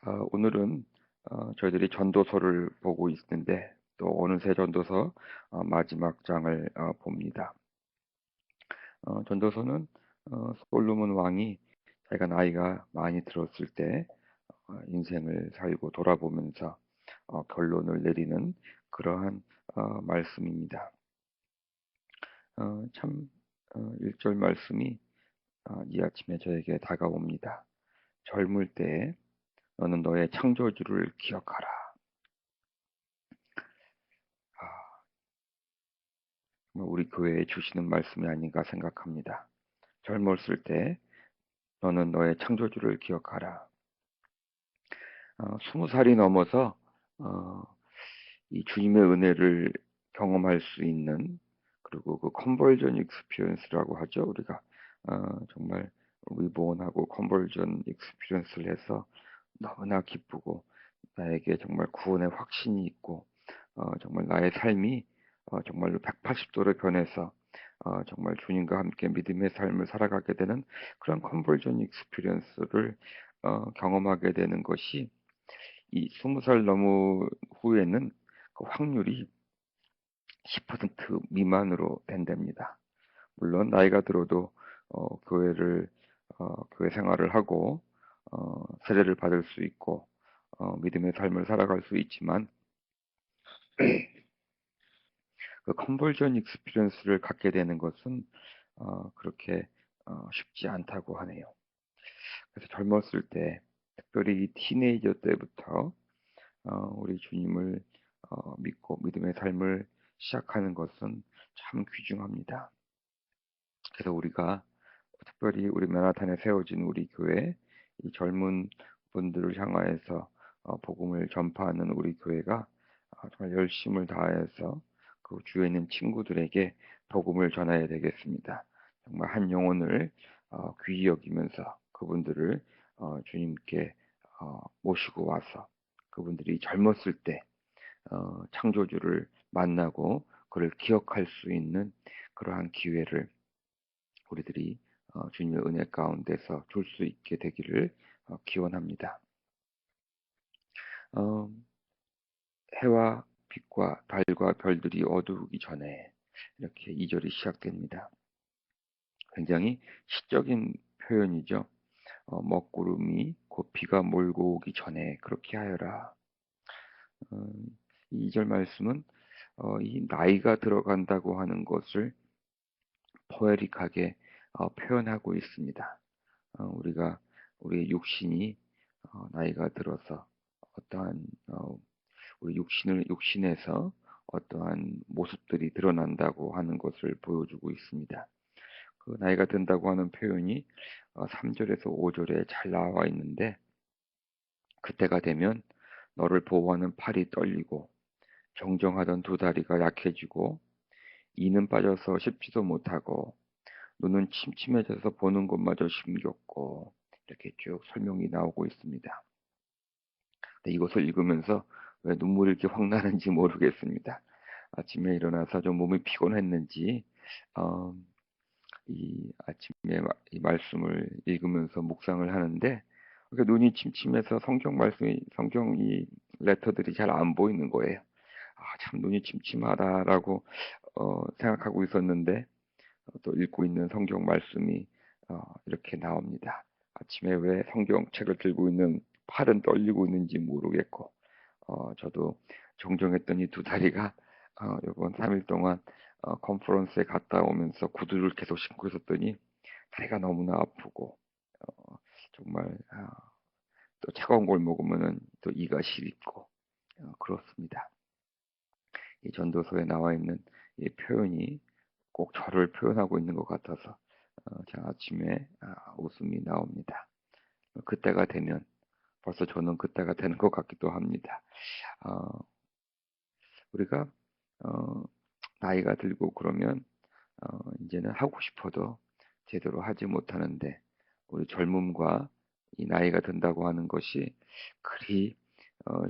오늘은 저희들이 전도서를 보고 있는데 또 어느새 전도서 마지막 장을 봅니다. 전도서는 솔로몬 왕이 자기가 나이가 많이 들었을 때 인생을 살고 돌아보면서 결론을 내리는 그러한 말씀입니다. 참 1절 말씀이 이 아침에 저에게 다가옵니다. 젊을 때에 너는 너의 창조주를 기억하라. 아, 우리 교회에 주시는 말씀이 아닌가 생각합니다. 젊었을 때 너는 너의 창조주를 기억하라. 20살이 넘어서 어, 이 주님의 은혜를 경험할 수 있는, 그리고 그 컨버전 익스피리언스라고 하죠. 우리가 정말 리본하고 컨버전 익스피리언스를 해서 너무나 기쁘고 나에게 정말 구원의 확신이 있고 정말 나의 삶이 정말로 180도로 변해서 정말 주님과 함께 믿음의 삶을 살아가게 되는 그런 컨버전 익스피리언스를 경험하게 되는 것이 이 20살 넘은 후에는 그 확률이 10% 미만으로 된답니다. 물론 나이가 들어도 교회 생활을 하고 세례를 받을 수 있고 믿음의 삶을 살아갈 수 있지만 그 컨버전 익스피리언스를 갖게 되는 것은 그렇게 쉽지 않다고 하네요. 그래서 젊었을 때, 특별히 이 티네이저 때부터 우리 주님을 믿고 믿음의 삶을 시작하는 것은 참 귀중합니다. 그래서 우리가 특별히 우리 맨하탄에 세워진 우리 교회, 이 젊은 분들을 향하여서 복음을 전파하는 우리 교회가 정말 열심을 다해서 그 주위에 있는 친구들에게 복음을 전해야 되겠습니다. 정말 한 영혼을 귀히 여기면서 그분들을 주님께 모시고 와서 그분들이 젊었을 때 창조주를 만나고 그를 기억할 수 있는 그러한 기회를 우리들이 주님의 은혜 가운데서 줄 수 있게 되기를 기원합니다. 어, 해와 빛과 달과 별들이 어두우기 전에 이렇게 2절이 시작됩니다. 굉장히 시적인 표현이죠. 먹구름이 곧 비가 몰고 오기 전에 그렇게 하여라. 어, 이 2절 말씀은 이 나이가 들어간다고 하는 것을 포에릭하게 표현하고 있습니다. 우리가 우리의 육신이 나이가 들어서 어떠한 우리 육신에서 어떠한 모습들이 드러난다고 하는 것을 보여주고 있습니다. 그 나이가 든다고 하는 표현이 3절에서 5절에 잘 나와 있는데, 그때가 되면 너를 보호하는 팔이 떨리고 정정하던 두 다리가 약해지고 이는 빠져서 씹지도 못하고 눈은 침침해져서 보는 것마저 힘겹고, 이렇게 쭉 설명이 나오고 있습니다. 근데 이것을 읽으면서 왜 눈물이 이렇게 확 나는지 모르겠습니다. 아침에 일어나서 좀 몸이 피곤했는지 어, 이 아침에 이 말씀을 읽으면서 묵상을 하는데, 눈이 침침해서 성경 이 레터들이 잘 안 보이는 거예요. 참 눈이 침침하다라고 생각하고 있었는데 또 읽고 있는 성경 말씀이 이렇게 나옵니다. 아침에 왜 성경책을 들고 있는 팔은 떨리고 있는지 모르겠고, 저도 정정했더니 두 다리가 이번 3일 동안 컨퍼런스에 갔다 오면서 구두를 계속 신고 있었더니 다리가 너무나 아프고, 정말 또 차가운 걸 먹으면은 또 이가 시립고 그렇습니다. 이 전도서에 나와 있는 이 표현이 꼭 저를 표현하고 있는 것 같아서 제 아침에 웃음이 나옵니다. 그때가 되면, 벌써 저는 그때가 되는 것 같기도 합니다. 어, 우리가 어, 나이가 들고 그러면 이제는 하고 싶어도 제대로 하지 못하는데, 우리 젊음과 이 나이가 든다고 하는 것이 그리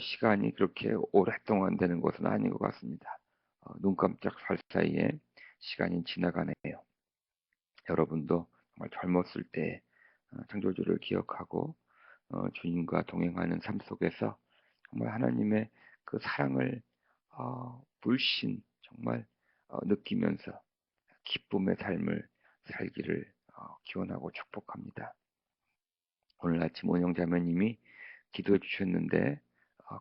시간이 그렇게 오랫동안 되는 것은 아닌 것 같습니다. 눈 깜짝 살 사이에 시간이 지나가네요. 여러분도 정말 젊었을 때 창조주를 기억하고 주님과 동행하는 삶 속에서 정말 하나님의 그 사랑을 물씬 정말 느끼면서 기쁨의 삶을 살기를 기원하고 축복합니다. 오늘 아침 은영자매님이 기도해 주셨는데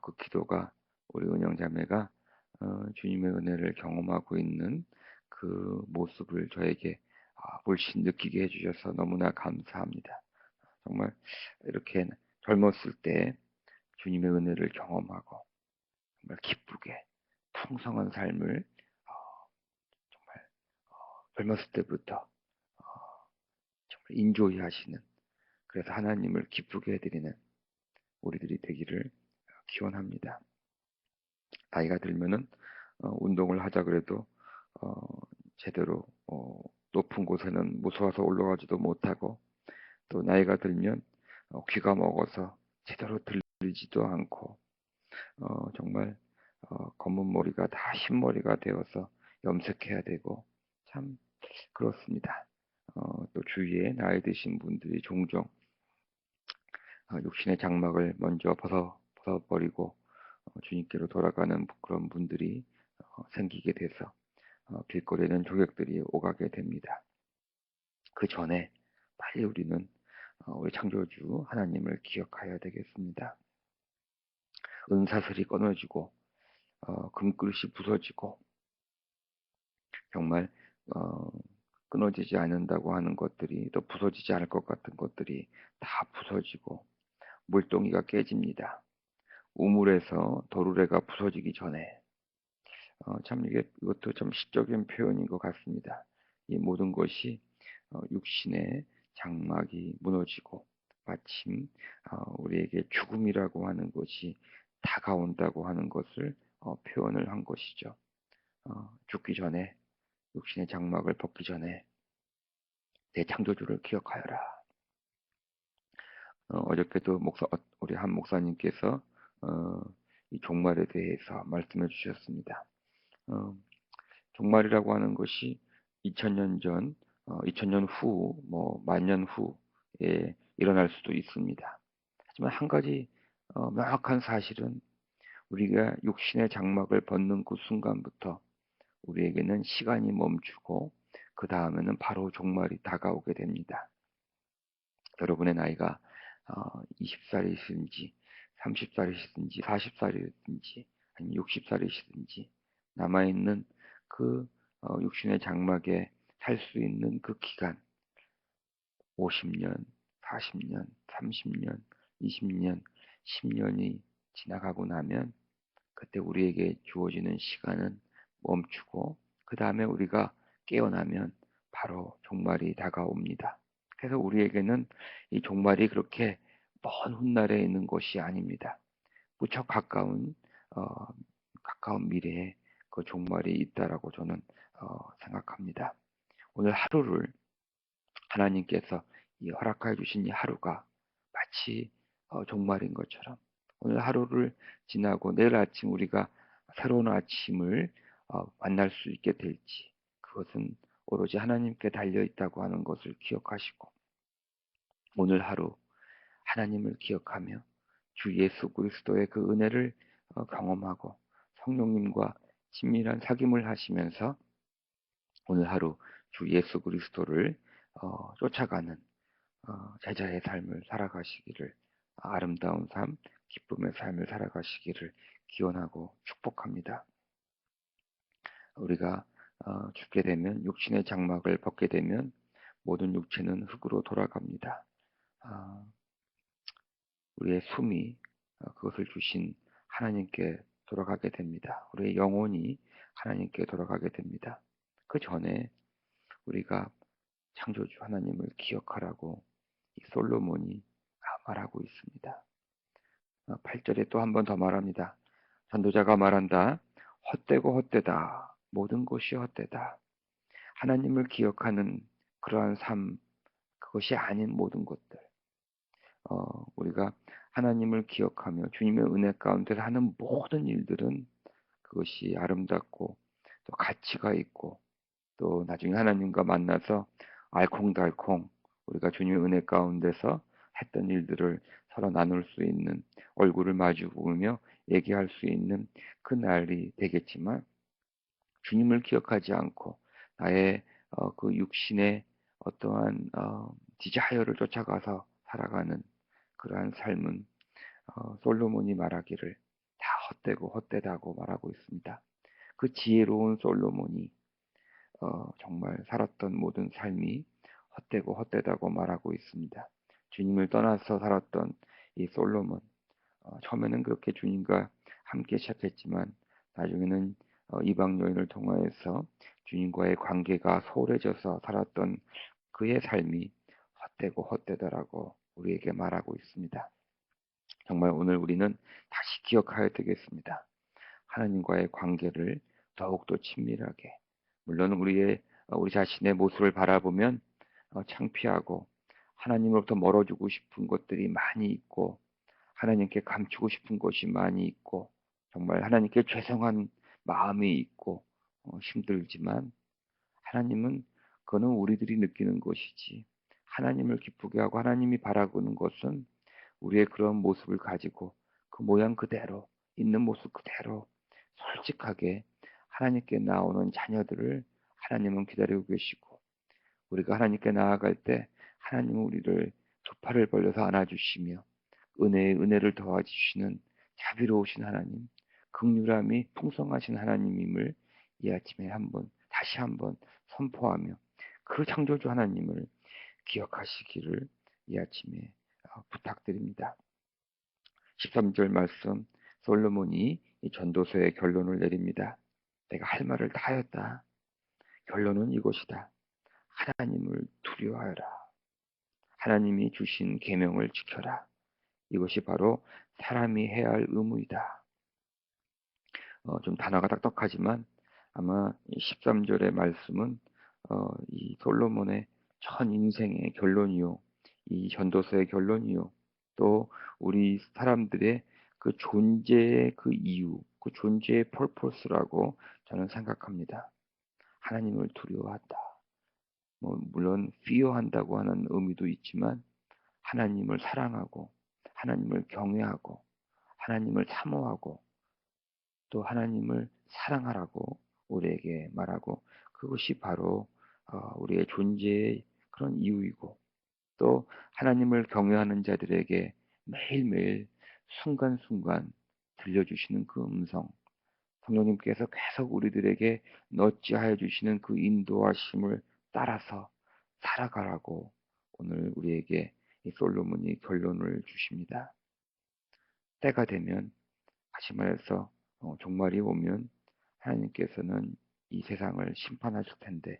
그 기도가 우리 은영자매가 주님의 은혜를 경험하고 있는 그 모습을 저에게 물씬 느끼게 해주셔서 너무나 감사합니다. 정말 이렇게 젊었을 때 주님의 은혜를 경험하고 정말 기쁘게 풍성한 삶을 정말 젊었을 때부터 정말 인조이 하시는, 그래서 하나님을 기쁘게 해드리는 우리들이 되기를 기원합니다. 나이가 들면은 운동을 하자 그래도 어, 제대로 높은 곳에는 무서워서 올라가지도 못하고, 또 나이가 들면 귀가 먹어서 제대로 들리지도 않고 정말 검은 머리가 다 흰머리가 되어서 염색해야 되고, 참 그렇습니다. 또 주위에 나이 드신 분들이 종종 육신의 장막을 먼저 벗어버리고 주님께로 돌아가는 그런 분들이 생기게 돼서 길거리에는 조객들이 오가게 됩니다. 그 전에 빨리 우리는 우리 창조주 하나님을 기억해야 되겠습니다. 은사슬이 끊어지고 금그릇이 부서지고, 정말 어, 끊어지지 않는다고 하는 것들이, 또 부서지지 않을 것 같은 것들이 다 부서지고 물동이가 깨집니다. 우물에서 도르래가 부서지기 전에 참 이것도 참 시적인 표현인 것 같습니다. 이 모든 것이 육신의 장막이 무너지고 마침 우리에게 죽음이라고 하는 것이 다가온다고 하는 것을 표현을 한 것이죠. 죽기 전에, 육신의 장막을 벗기 전에 내 창조주를 기억하여라. 어저께도 우리 한 목사님께서 이 종말에 대해서 말씀해 주셨습니다. 어, 종말이라고 하는 것이 2000년 전, 2000년 후, 뭐 만년 후에 일어날 수도 있습니다. 하지만 한 가지 명확한 사실은, 우리가 육신의 장막을 벗는 그 순간부터 우리에게는 시간이 멈추고 그 다음에는 바로 종말이 다가오게 됩니다. 여러분의 나이가 20살이시든지 30살이시든지 40살이든지 아니면 60살이시든지 남아있는 그 육신의 장막에 살 수 있는 그 기간, 50년, 40년, 30년, 20년, 10년이 지나가고 나면 그때 우리에게 주어지는 시간은 멈추고, 그 다음에 우리가 깨어나면 바로 종말이 다가옵니다. 그래서 우리에게는 이 종말이 그렇게 먼 훗날에 있는 것이 아닙니다. 무척 어, 가까운 미래에 그 종말이 있다라고 저는 생각합니다. 오늘 하루를 하나님께서 이 허락하여 주신 이 하루가 마치 종말인 것처럼, 오늘 하루를 지나고 내일 아침 우리가 새로운 아침을 만날 수 있게 될지, 그것은 오로지 하나님께 달려 있다고 하는 것을 기억하시고, 오늘 하루 하나님을 기억하며 주 예수 그리스도의 그 은혜를 경험하고 성령님과 친밀한 사귐을 하시면서 오늘 하루 주 예수 그리스도를 쫓아가는 제자의 삶을 살아가시기를, 아름다운 삶, 기쁨의 삶을 살아가시기를 기원하고 축복합니다. 우리가 죽게 되면, 육신의 장막을 벗게 되면 모든 육체는 흙으로 돌아갑니다. 우리의 숨이 그것을 주신 하나님께 돌아가게 됩니다. 우리의 영혼이 하나님께 돌아가게 됩니다. 그 전에 우리가 창조주 하나님을 기억하라고 이 솔로몬이 말하고 있습니다. 8절에 또 한 번 더 말합니다. 전도자가 말한다. 헛되고 헛되다. 모든 것이 헛되다. 하나님을 기억하는 그러한 삶, 그것이 아닌 모든 것들. 우리가 하나님을 기억하며 주님의 은혜 가운데서 하는 모든 일들은 그것이 아름답고 또 가치가 있고, 또 나중에 하나님과 만나서 알콩달콩 우리가 주님의 은혜 가운데서 했던 일들을 서로 나눌 수 있는, 얼굴을 마주 보며 얘기할 수 있는 그 날이 되겠지만, 주님을 기억하지 않고 나의 그 육신의 어떠한 디자이어를 쫓아가서 살아가는 그러한 삶은 솔로몬이 말하기를 다 헛되고 헛되다고 말하고 있습니다. 그 지혜로운 솔로몬이 정말 살았던 모든 삶이 헛되고 헛되다고 말하고 있습니다. 주님을 떠나서 살았던 이 솔로몬, 처음에는 그렇게 주님과 함께 시작했지만 나중에는 이방 여인을 통하여서 주님과의 관계가 소홀해져서 살았던 그의 삶이 헛되고 헛되다라고 우리에게 말하고 있습니다. 정말 오늘 우리는 다시 기억해야 되겠습니다. 하나님과의 관계를 더욱더 친밀하게, 물론 우리 자신의 모습을 바라보면 창피하고 하나님으로부터 멀어지고 싶은 것들이 많이 있고 하나님께 감추고 싶은 것이 많이 있고 정말 하나님께 죄송한 마음이 있고 힘들지만, 하나님은 그거는 우리들이 느끼는 것이지, 하나님을 기쁘게 하고 하나님이 바라보는 것은 우리의 그런 모습을 가지고 그 모양 그대로, 있는 모습 그대로 솔직하게 하나님께 나오는 자녀들을 하나님은 기다리고 계시고, 우리가 하나님께 나아갈 때 하나님은 우리를 두 팔을 벌려서 안아주시며 은혜에 은혜를 더해주시는 자비로우신 하나님, 긍휼함이 풍성하신 하나님임을 이 아침에 다시 한번 선포하며 그 창조주 하나님을 기억하시기를 이 아침에 부탁드립니다. 13절 말씀, 솔로몬이 이 전도서의 결론을 내립니다. 내가 할 말을 다 하였다. 결론은 이것이다. 하나님을 두려워하여라. 하나님이 주신 계명을 지켜라. 이것이 바로 사람이 해야 할 의무이다. 좀 단어가 딱딱하지만 아마 13절의 말씀은 이 솔로몬의 전 인생의 결론이요, 이 전도서의 결론이요, 또 우리 사람들의 그 존재의 그 이유, 그 존재의 펄포스라고 저는 생각합니다. 하나님을 두려워한다. 물론 fear한다고 하는 의미도 있지만 하나님을 사랑하고 하나님을 경외하고 하나님을 사모하고 또 하나님을 사랑하라고 우리에게 말하고, 그것이 바로 우리의 존재의 그런 이유이고, 또 하나님을 경외하는 자들에게 매일매일 순간순간 들려주시는 그 음성, 성령님께서 계속 우리들에게 너찌하여 주시는 그 인도하심을 따라서 살아가라고 오늘 우리에게 이 솔로몬이 결론을 주십니다. 때가 되면, 다시 말해서 종말이 오면 하나님께서는 이 세상을 심판하실 텐데,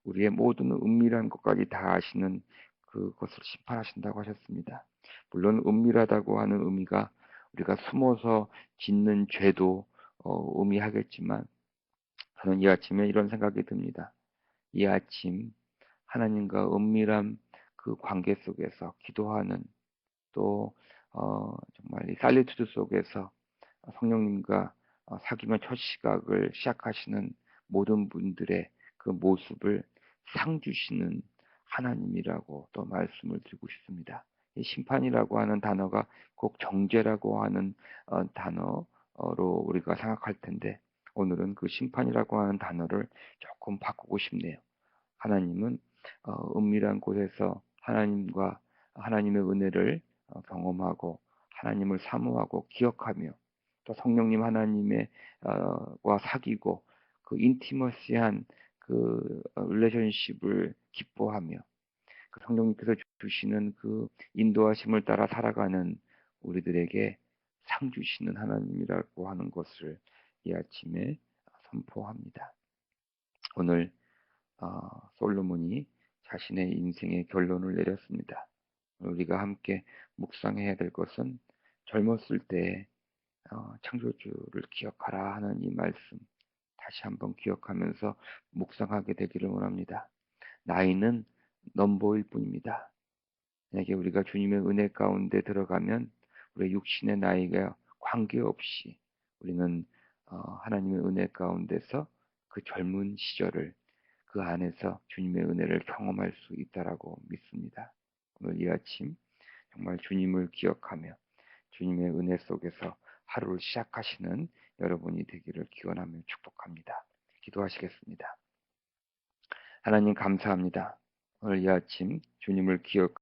우리의 모든 은밀한 것까지 다 아시는 그것을 심판하신다고 하셨습니다. 물론 은밀하다고 하는 의미가 우리가 숨어서 짓는 죄도 의미하겠지만, 저는 이 아침에 이런 생각이 듭니다. 이 아침 하나님과 은밀한 그 관계 속에서 기도하는, 또 정말 이 살리투드 속에서 성령님과 사귀면 첫 시각을 시작하시는 모든 분들의 그 모습을 상 주시는 하나님이라고 또 말씀을 드리고 싶습니다. 이 심판이라고 하는 단어가 꼭 정죄라고 하는 단어로 우리가 생각할 텐데, 오늘은 그 심판이라고 하는 단어를 조금 바꾸고 싶네요. 하나님은 은밀한 곳에서 하나님과 하나님의 은혜를 경험하고 하나님을 사모하고 기억하며, 또 성령님 하나님의 와 사귀고 그 인티머시한 그 릴레이션십을 기뻐하며 그 성령님께서 주시는 그 인도하심을 따라 살아가는 우리들에게 상 주시는 하나님이라고 하는 것을 이 아침에 선포합니다. 오늘 솔로몬이 자신의 인생의 결론을 내렸습니다. 우리가 함께 묵상해야 될 것은, 젊었을 때 창조주를 기억하라 하는 이 말씀 다시 한번 기억하면서 묵상하게 되기를 원합니다. 나이는 넘버일 뿐입니다. 만약에 우리가 주님의 은혜 가운데 들어가면 우리의 육신의 나이가 관계없이 우리는 하나님의 은혜 가운데서 그 젊은 시절을, 그 안에서 주님의 은혜를 경험할 수 있다라고 믿습니다. 오늘 이 아침 정말 주님을 기억하며 주님의 은혜 속에서 하루를 시작하시는 여러분이 되기를 기원하며 축복합니다. 기도하시겠습니다. 하나님 감사합니다. 오늘 이 아침 주님을 기억